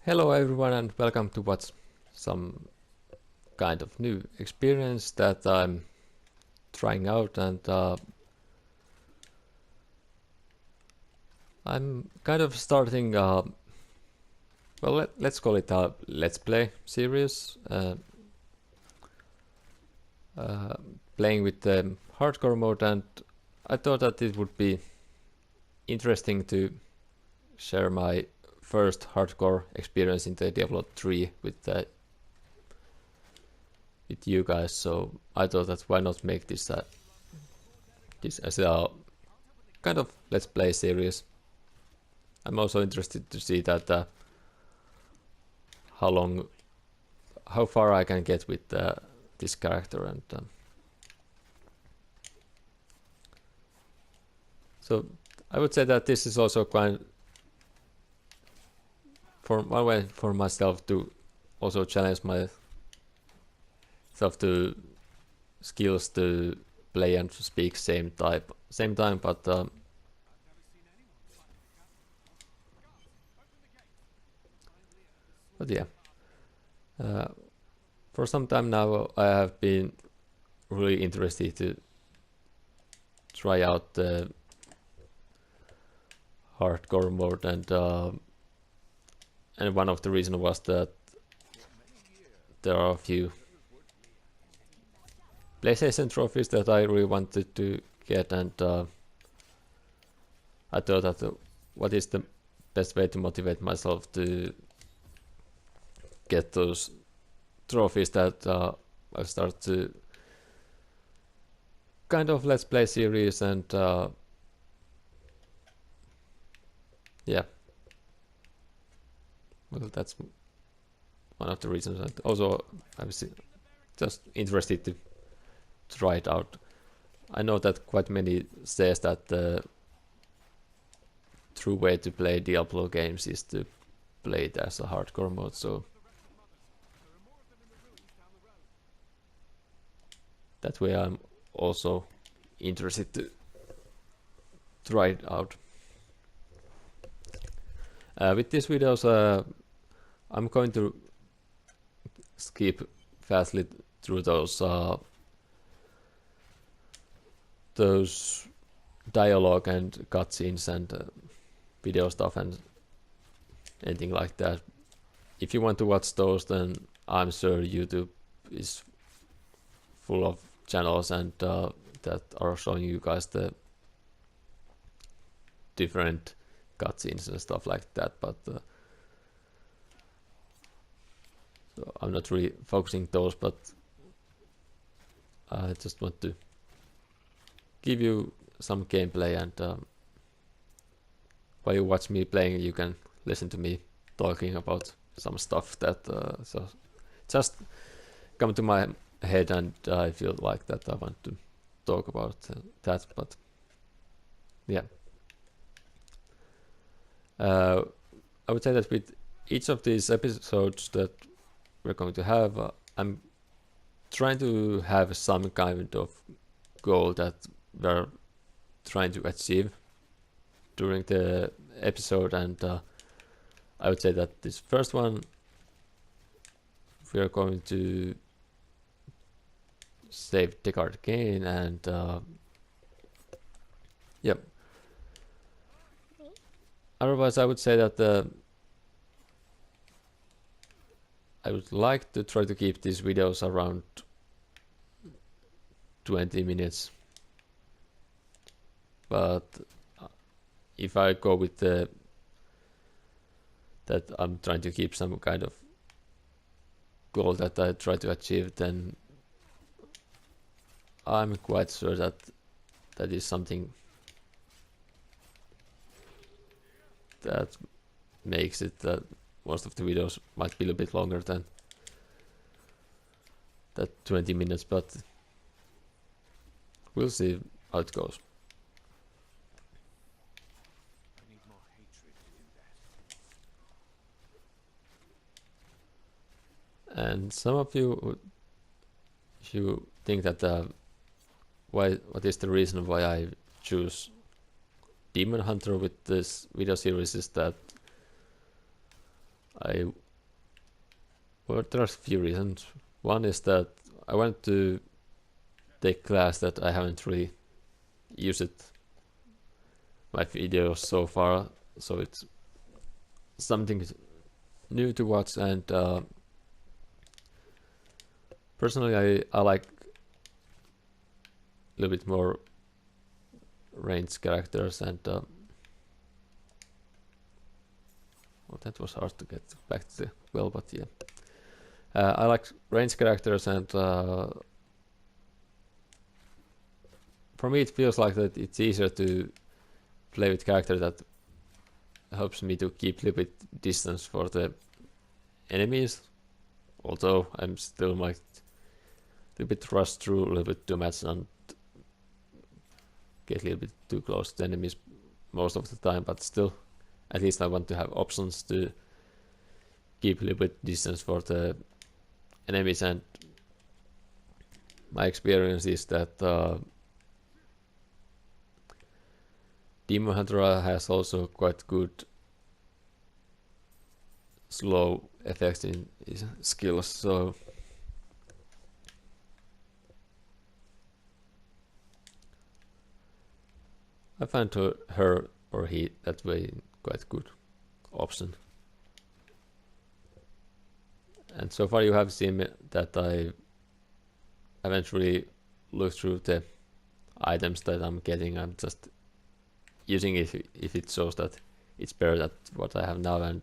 Hello everyone and welcome to watch some kind of new experience that I'm trying out, and I'm kind of starting let's call it a let's play series, uh, playing with the hardcore mode, and I thought that it would be interesting to share my first hardcore experience in the Diablo 3 with you guys. So I thought that why not make this as a kind of let's play series. I'm also interested to see that how far I can get with this character, and so I would say that this is also kind for one way for myself to also challenge myself to skills to play and speak same time, but yeah, uh, for some time now I have been really interested to try out the hardcore mode, and one of the reasons was that there are a few PlayStation trophies that I really wanted to get, and I thought that what is the best way to motivate myself to get those trophies, that I start to kind of let's play series, and yeah, well, that's one of the reasons. And also I was just interested to try it out. I know that quite many says that the true way to play Diablo games is to play it as a hardcore mode, so that way I'm also interested to try it out. With these videos, I'm going to skip fastly through those dialogue and cutscenes and video stuff and anything like that. If you want to watch those, then I'm sure YouTube is full of channels and that are showing you guys the different cutscenes and stuff like that, but so I'm not really focusing those, but I just want to give you some gameplay, and while you watch me playing, you can listen to me talking about some stuff that so just come to my head, and I feel like that I want to talk about that. But yeah, I would say that with each of these episodes that we're going to have, I'm trying to have some kind of goal that we're trying to achieve during the episode, and I would say that this first one we are going to save the card again, and yep. Otherwise, I would say that I would like to try to keep these videos around 20 minutes, but if I go with that I'm trying to keep some kind of goal that I try to achieve, then I'm quite sure that that is something that makes it that most of the videos might be a bit longer than that 20 minutes, but we'll see how it goes. And some of you, if you think that what is the reason why I choose Demon Hunter with this video series, is that well, there's a few reasons. One is that I want to take class that I haven't really used it my videos so far, so it's something new to watch. And personally, I like a little bit more ranged characters, and well, that was hard to get back to the well, but yeah. I like ranged characters, and for me it feels like that it's easier to play with characters that helps me to keep a little bit distance for the enemies, although I'm still like a little bit rushed through a little bit too much and get a little bit too close to enemies most of the time, but still at least I want to have options to keep a little bit distance for the enemies. And my experience is that demonhunter has also quite good slow effects in his skills, so I find her or he that way quite good option. And so far you have seen that I haven't really looked through the items that I'm getting. I'm just using it if it shows that it's better than what I have now, and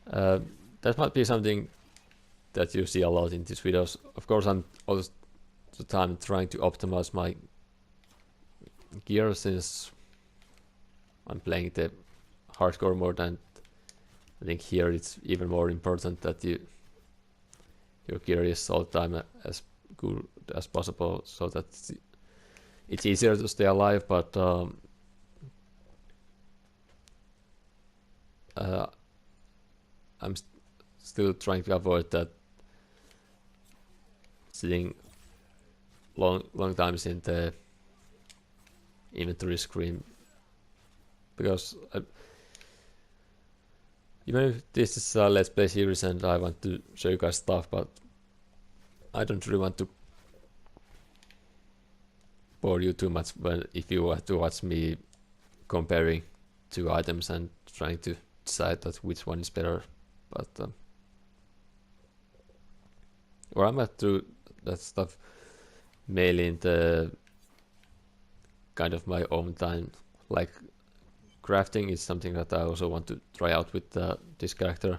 that might be something that you see a lot in these videos. Of course, I'm all the time trying to optimize my gear since I'm playing the hardcore mode, and I think here it's even more important that your gear is all the time as good as possible, so that it's easier to stay alive. But I'm still trying to avoid that sitting long times in the inventory screen, because even if this is a Let's Play series and I want to show you guys stuff, but I don't really want to bore you too much if you want to watch me comparing two items and trying to decide that which one is better. But or I might do that stuff mainly in the kind of my own time. Like crafting is something that I also want to try out with this character,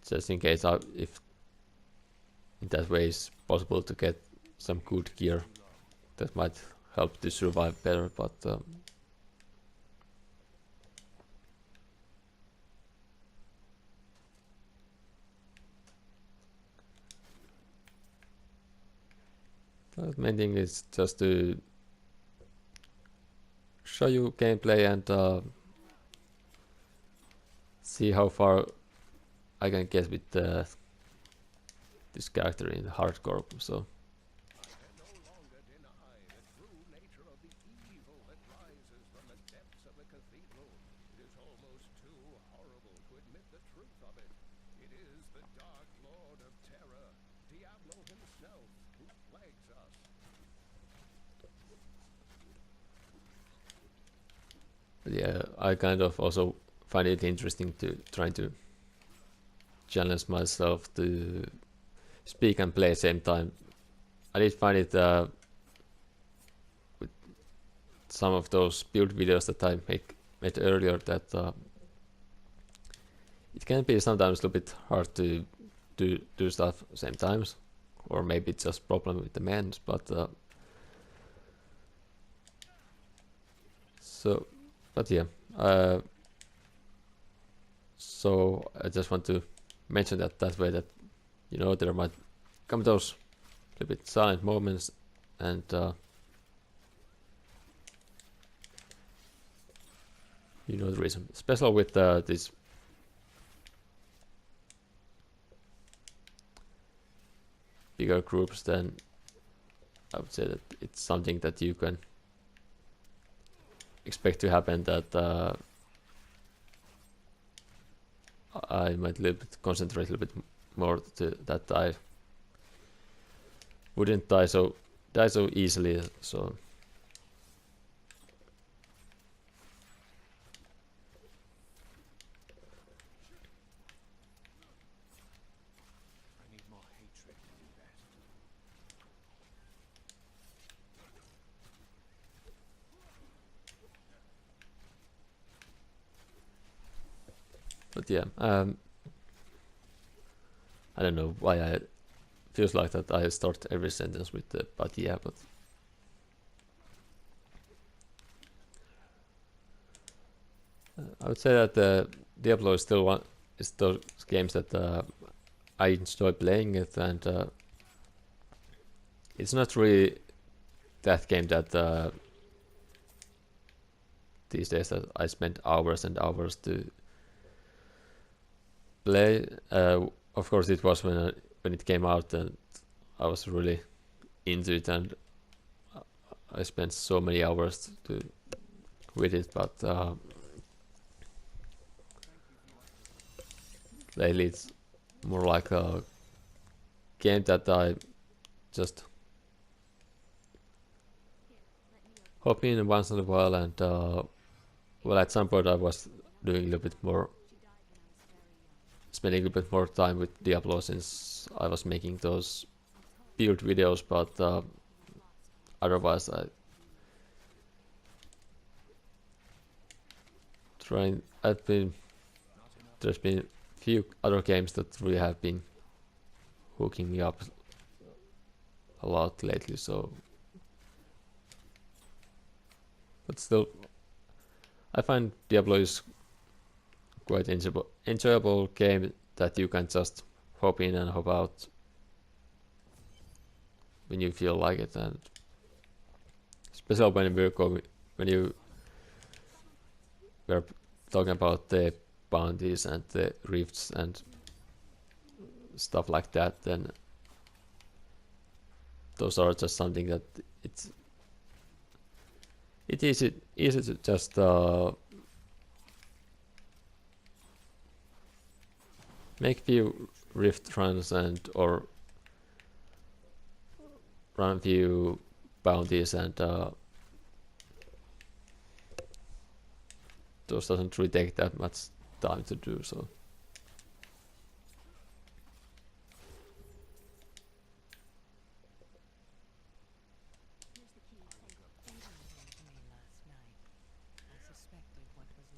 just in case if in that way it's possible to get some good gear that might help to survive better. But main thing is just to show you gameplay and see how far I can get with this character in hardcore. So yeah, I kind of also find it interesting to try to challenge myself to speak and play at the same time. I did find it with some of those build videos that I made earlier that it can be sometimes a little bit hard to do stuff at the same times, or maybe it's just problem with the menus. But yeah, so I just want to mention that way, that you know there might come those little bit silent moments, and you know the reason, especially with this bigger groups. Then I would say that it's something that you can expect to happen, that I might concentrate a little bit more to that I wouldn't die so easily. So but yeah, I don't know why I feels like that I start every sentence with the but yeah, but I would say that Diablo is still is those games that I enjoy playing it, and it's not really that game that these days that I spend hours and hours to play. Of course, it was when it came out, and I was really into it, and I spent so many hours with it. But lately, it's more like a game that I just hop in once in a while, and well, at some point I was doing a little bit more, spending a little bit more time with Diablo since I was making those build videos, but otherwise there's been few other games that really have been hooking me up a lot lately, so but still I find Diablo is quite enjoyable game that you can just hop in and hop out when you feel like it, and especially when you were talking about the bounties and the rifts and stuff like that, then those are just something that it's easy to just make few rift runs and or run few bounties, and those doesn't really take that much time to do so.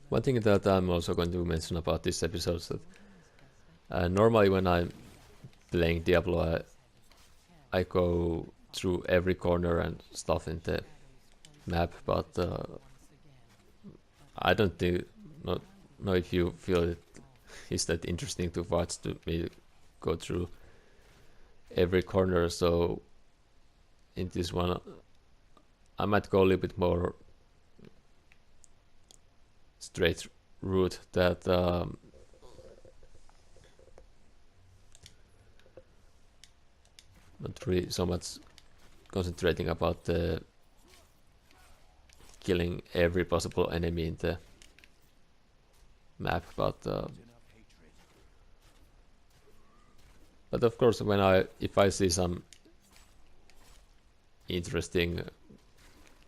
One thing that I'm also going to mention about this episode is that normally when I'm playing Diablo, I go through every corner and stuff in the map, but I don't know if you feel it is that interesting to watch me go through every corner. So in this one, I might go a little bit more straight route that not really so much concentrating about the killing every possible enemy in the map, but of course if I see some interesting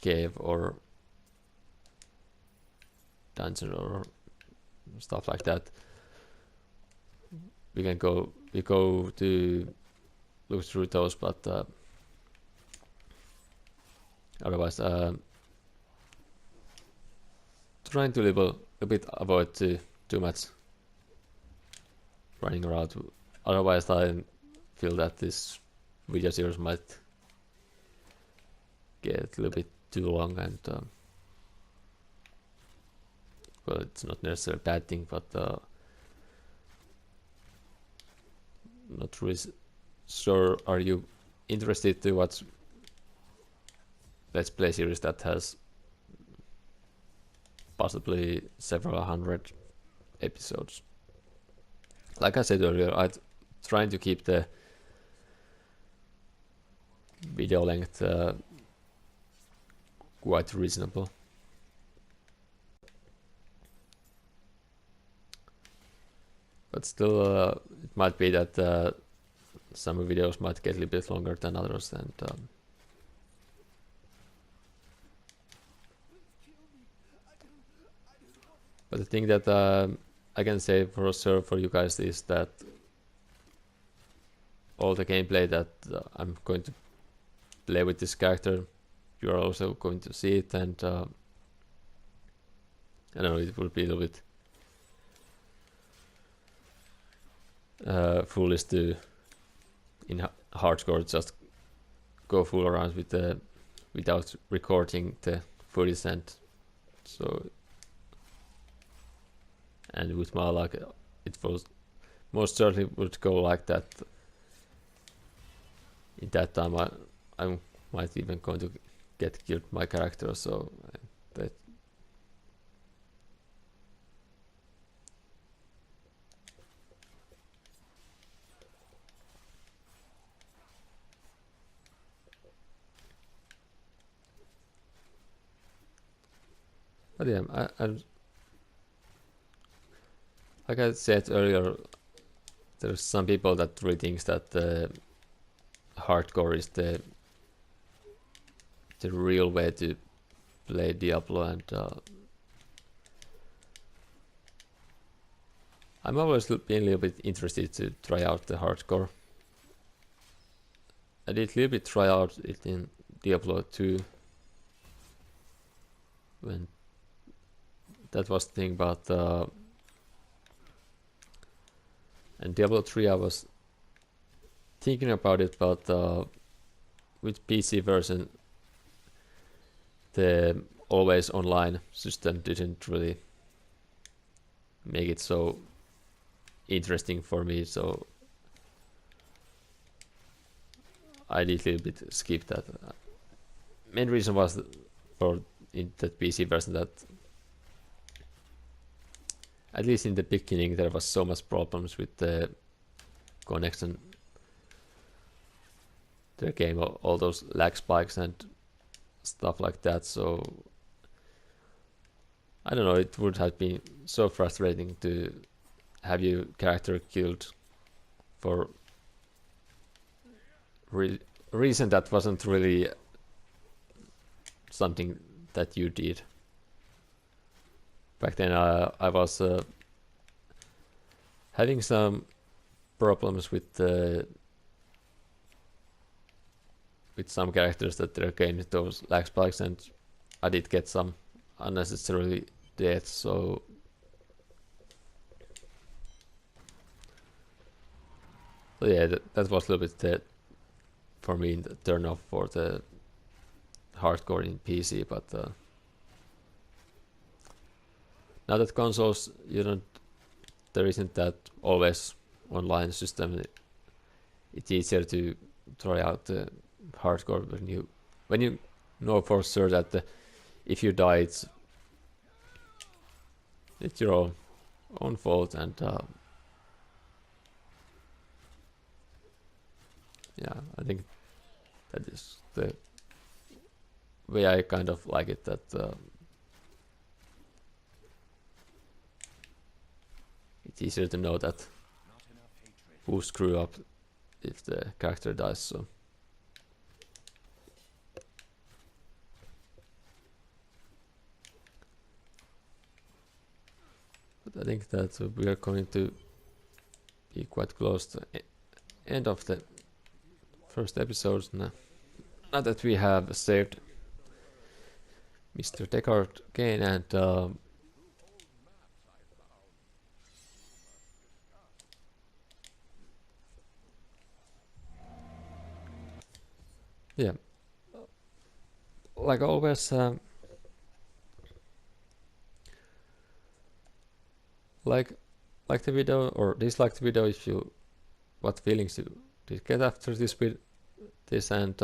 cave or dungeon or stuff like that, we go to look through those, but otherwise trying to a bit avoid too much running around. Otherwise I feel that this video series might get a little bit too long, and well, it's not necessarily a bad thing, but not really sure. Are you interested to watch Let's Play series that has possibly several hundred episodes? Like I said earlier, I'm trying to keep the video length quite reasonable. but still it might be that some videos might get a little bit longer than others, and but the thing that I can say for sure for you guys is that all the gameplay that I'm going to play with this character, you are also going to see it, and I don't know, it will be a little bit foolish to in hardcore just go full around with the without recording the footage, and so and with my luck it was most certainly would go like that. In that time I might even going to get killed my character, so that but yeah, like I said earlier, there's some people that really thinks that hardcore is the real way to play Diablo, and I'm always been a little bit interested to try out the hardcore. I did a little bit try out it in Diablo 2 when that was the thing, but and Diablo 3 I was thinking about it, but with PC version the always online system didn't really make it so interesting for me, so I did a little bit skip that. Main reason was for in that PC version that at least in the beginning there was so much problems with the connection to the game, all those lag spikes and stuff like that, so I don't know, it would have been so frustrating to have your character killed for reason that wasn't really something that you did. Back then I was having some problems with some characters that there came those lag spikes, and I did get some unnecessarily deaths, so yeah, that was a little bit for me the turn off for the hardcore in PC, but now that consoles there isn't that always online system, it's easier to try out the hardcore when you know for sure that if you die it's your own fault, and yeah, I think that is the way I kind of like it, that it's easier to know that who screw up if the character dies, so but I think that we are going to be quite close to end of the first episode now that we have saved Mr. Deckard again, and yeah, like always, like the video or dislike the video if you what feelings you did get after this, and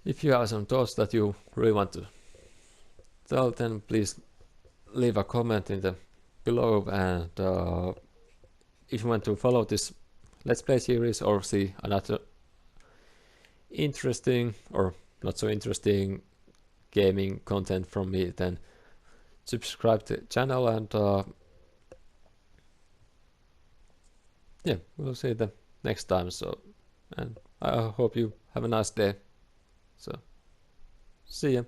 if you have some thoughts that you really want to tell, then please leave a comment in the below, and if you want to follow this Let's Play series or see another interesting or not so interesting gaming content from me, then subscribe to the channel, and yeah, we'll see the next time. So, and I hope you have a nice day. So, see ya.